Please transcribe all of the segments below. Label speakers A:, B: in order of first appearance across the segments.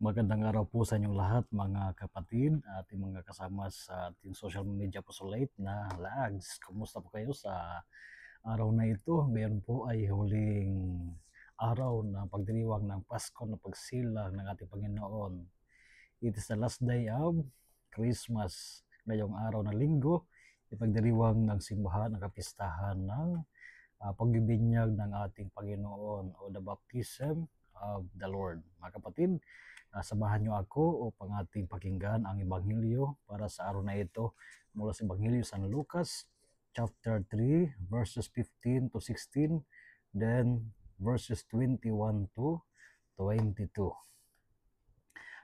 A: Magandang araw po sa inyong lahat mga kapatid, ating mga kasama sa ating social media Apostolate na Lags. Kumusta po kayo sa araw na ito? Ngayon po ay huling araw ng pagdiriwang ng Pasko na pagsilang ng ating Panginoon. It is the last day of Christmas. Ngayong araw na linggo, ipagdiriwang ng simbahan ang kapistahan ng pagbibinyag ng ating Panginoon o the baptism of the Lord. Mga kapatid, samahan niyo ako upang ating pakinggan ang Ebanghelyo para sa araw na ito mula sa Ebanghelyo San Lucas chapter 3 verses 15 to 16, then verses 21 to 22.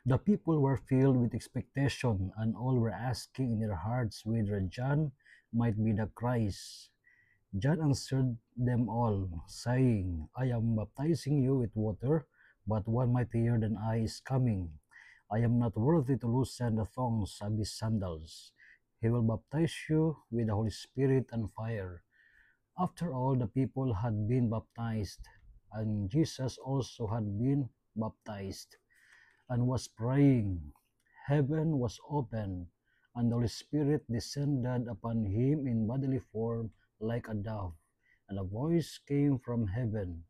A: The people were filled with expectation, and all were asking in their hearts whether John might be the Christ. John answered them all, saying, I am baptizing you with water, but one mightier than I is coming. I am not worthy to loosen the thongs of his sandals. He will baptize you with the Holy Spirit and fire. After all the people had been baptized, and Jesus also had been baptized, and was praying, heaven was opened, and the Holy Spirit descended upon him in bodily form like a dove, and a voice came from heaven,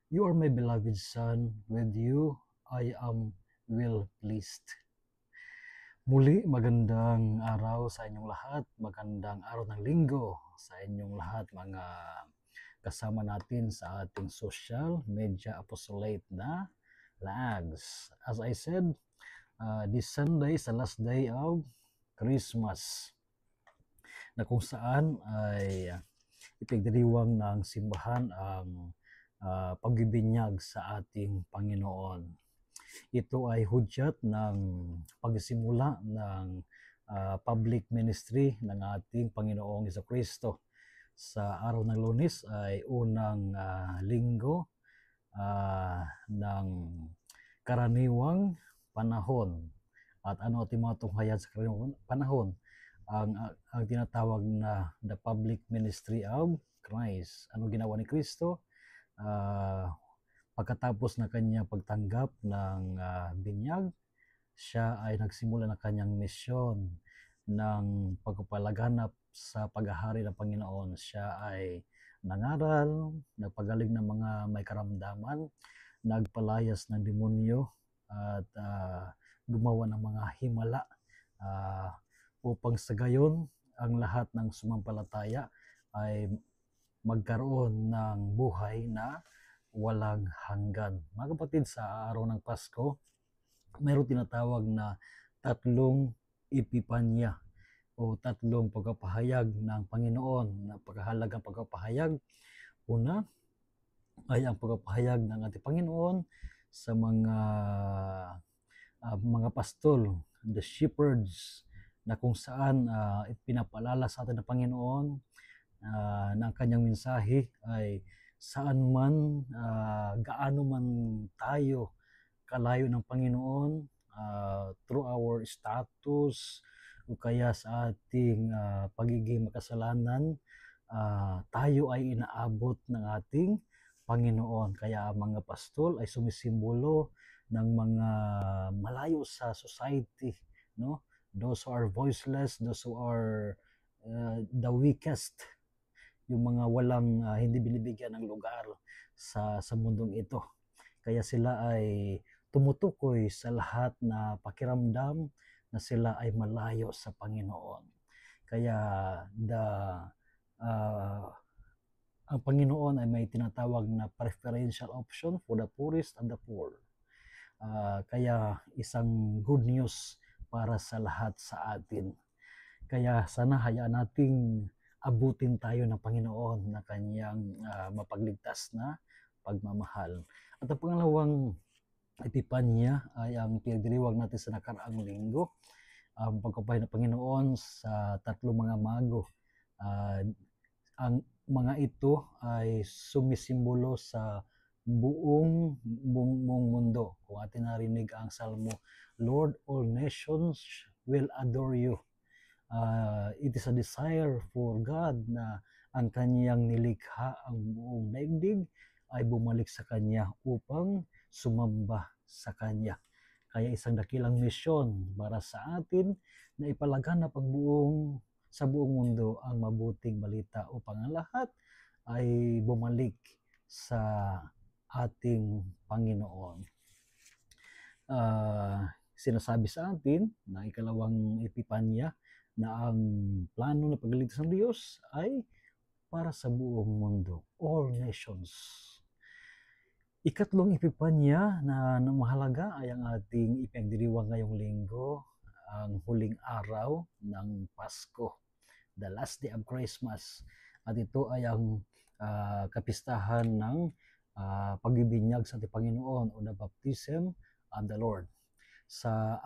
A: You are my beloved Son, with you I am well pleased. Muli, magandang araw sa inyong lahat, magandang araw ng linggo sa inyong lahat mga kasama natin sa ating social media apostolate na Lags. As I said, this Sunday is the last day of Christmas na kung saan ay ipagdiriwang ng simbahan ang pagbibinyag sa ating Panginoon. Ito ay hudyat ng pagsimula ng public ministry ng ating Panginoong Jesucristo. Sa araw ng Lunes ay unang linggo ng karaniwang panahon. At ano ating mga tunghayan sa karaniwang panahon? Ang tinatawag na the public ministry of Christ. Ano ginawa ni Kristo? Pagkatapos ng kanyang pagtanggap ng binyag, siya ay nagsimula ng kanyang misyon ng pagpapalaganap sa paghahari ng Panginoon. Siya ay nangaral, nagpagaling ng mga may karamdaman, nagpalayas ng demonyo, at gumawa ng mga himala upang sa gayon ang lahat ng sumampalataya ay magkaroon ng buhay na walang hanggan. Mga kapatid, sa araw ng Pasko, mayroon tinatawag na tatlong epipanya o tatlong pagpapahayag ng Panginoon, na pagkahalagang pagpapahayag. Una ay ang pagpapahayag ng ating Panginoon sa mga pastol, the shepherds, na kung saan pinapaalala sa atin ng Panginoon na ang kanyang mensahe ay saan man, gaano man tayo kalayo ng Panginoon, through our status o kaya sa ating pagiging makasalanan, tayo ay inaabot ng ating Panginoon. Kaya ang mga pastol ay sumisimbolo ng mga malayo sa society, no? Those who are voiceless, those who are the weakest, yung mga walang hindi binibigyan ng lugar sa mundong ito. Kaya sila ay tumutukoy sa lahat na pakiramdam na sila ay malayo sa Panginoon. Kaya ang Panginoon ay may tinatawag na preferential option for the poorest and the poor. Kaya isang good news para sa lahat sa atin. Kaya sana hayaan nating abutin tayo ng Panginoon na kanyang mapagligtas na pagmamahal. At ang pangalawang epipanya ay ang pinagdiriwang natin sa nakaraang linggo, ang pagkabuhay ng Panginoon sa tatlong mga mago. Ang mga ito ay sumisimbolo sa buong mundo. Kung atin narinig ang Salmo, Lord, all nations will adore you. It is a desire for God na ang kanyang nilikha, ang buong daigdig ay bumalik sa kanya upang sumamba sa kanya. Kaya isang dakilang misyon para sa atin na ipalaganap sa buong mundo ang mabuting balita upang ang lahat ay bumalik sa ating Panginoon. Sinasabi sa atin na ikalawang Epipanya na ang plano ng pagliligtas ng Diyos ay para sa buong mundo, all nations. Ikatlong Epipanya na mahalaga ay ang ating ipinagdiriwang ngayong linggo, ang huling araw ng Pasko, the last day of Christmas. At ito ay ang kapistahan ng pagbibinyag sa ating Panginoon o the baptism of the Lord. Sa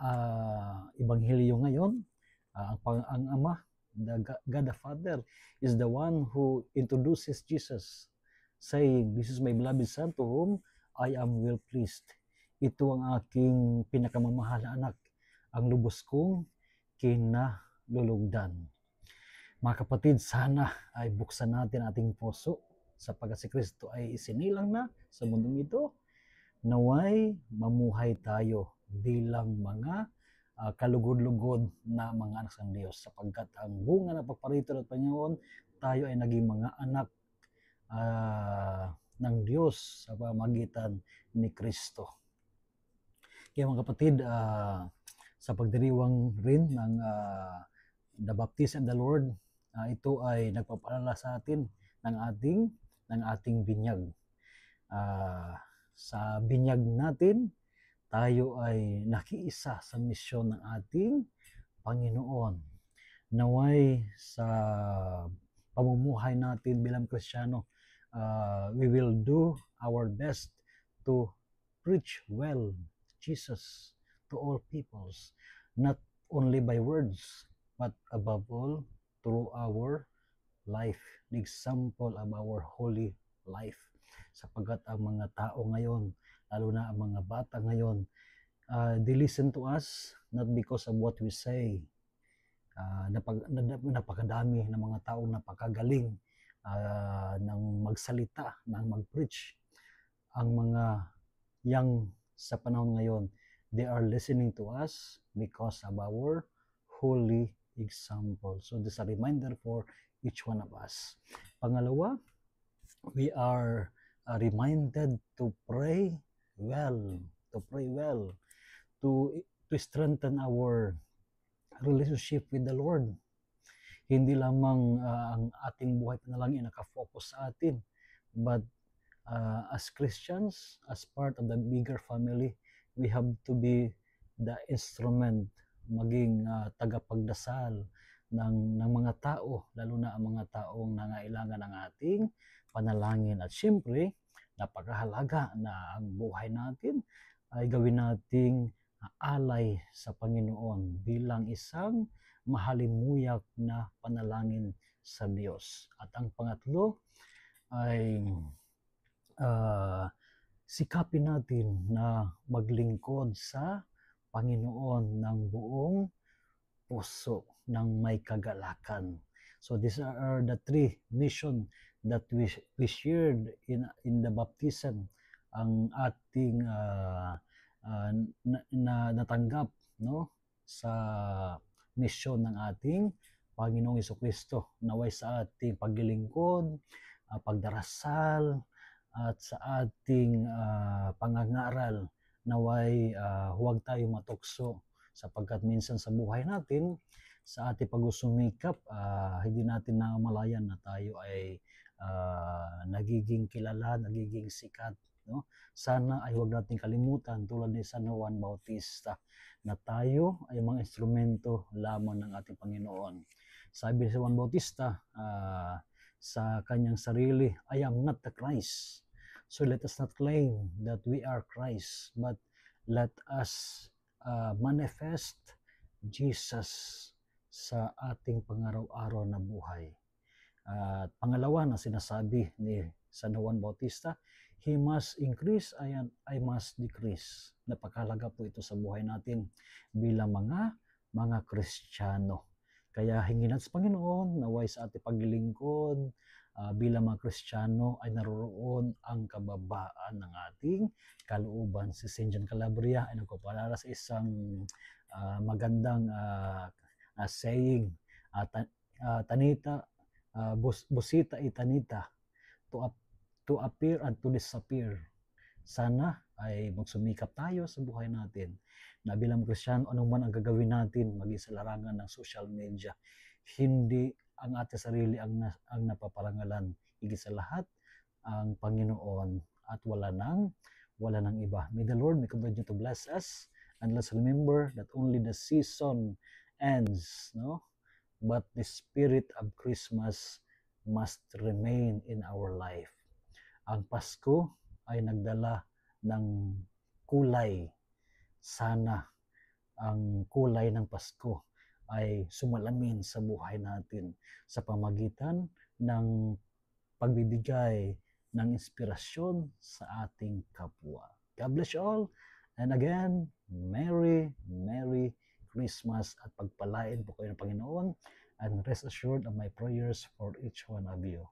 A: Ebanghelyo ngayon, ang Ama, God the Father, is the one who introduces Jesus, saying, "This is my beloved Son to whom I am well pleased." Ito ang aking pinakamamahal na anak, ang lubos kong kinalulugdan. Mga kapatid, sana ay buksan natin ating puso sapagkat si Kristo ay isinilang na sa mundong ito. Naway mamuhay tayo bilang mga kalugod-lugod na mga anak ng Diyos, sapagkat ang bunga ng pagparito ng Panginoon, tayo ay naging mga anak ng Diyos sa pamamagitan ni Kristo. Kaya mga kapatid, sa pagdiriwang rin ng the baptism of the Lord, ito ay nagpapaalala sa atin ng ating binyag. Sa binyag natin, tayo ay nakiisa sa misyon ng ating Panginoon. Naway sa pamumuhay natin bilang Kristiyano, we will do our best to preach well Jesus to all peoples, not only by words, but above all, through our life, the example of our holy life. Sapagkat ang mga tao ngayon, lalo na ang mga bata ngayon, they listen to us not because of what we say. Napakadami ng mga taong napakagaling ng magsalita, ng mag-preach. Ang mga young sa panahon ngayon, they are listening to us because of our holy example. So this is a reminder for each one of us. Pangalawa, we are reminded to pray well, to strengthen our relationship with the Lord. Hindi lamang ang ating buhay panalangin nakafocus sa atin, but as Christians, as part of the bigger family, we have to be the instrument, maging tagapagdasal ng mga tao, lalo na ang mga taong nangailangan ng ating panalangin. At siyempre, napakahalaga na ang buhay natin ay gawin nating alay sa Panginoon bilang isang mahalimuyak na panalangin sa Diyos. At ang pangatlo ay sikapin natin na maglingkod sa Panginoon ng buong puso, ng may kagalakan. So these are the three mission that we shared in the baptism. Ang ating natanggap, no, sa misyon ng ating Panginoong Jesucristo. Naway sa ating paglilingkod, pagdarasal, at sa ating pangangaral, naway huwag tayo matukso, sapagkat minsan sa buhay natin, sa ating pagsusumikap, hindi natin namalayan na tayo ay nagiging kilala, nagiging sikat. No? Sana ay huwag natin kalimutan, tulad ni San Juan Bautista, na tayo ay mga instrumento lamang ng ating Panginoon. Sabi ni San Juan Bautista sa kanyang sarili, "I am not the Christ." So let us not claim that we are Christ, but let us manifest Jesus sa ating pangaraw-araw na buhay. At pangalawa na sinasabi ni San Juan Bautista, he must increase, I must decrease. Napakahalaga po ito sa buhay natin bilang mga Kristiyano. Kaya hingin natin sa Panginoon, naway sa ating paglilingkod, bilang mga Kristiyano ay naroroon ang kababaan ng ating kalooban. Si St. John Calabria ay nagpapaalala sa isang magandang saying, tanita, busita itanita, to appear and to disappear. Sana ay magsumikap tayo sa buhay natin na bilang Kristiyano, anuman ang gagawin natin, maging sa larangan ng social media, hindi ang ating sarili ang napaparangalan. Higit sa lahat, ang Panginoon at wala nang iba. May the Lord may continue to bless us, and let's remember that only the season ends, no? But the spirit of Christmas must remain in our life. Ang Pasko ay nagdala ng kulay. Sana ang kulay ng Pasko ay sumalamin sa buhay natin sa pamagitan ng pagbibigay ng inspirasyon sa ating kapwa. God bless you all. And again, Merry Christmas at pagpalain po kayo ng Panginoon, and rest assured of my prayers for each one of you.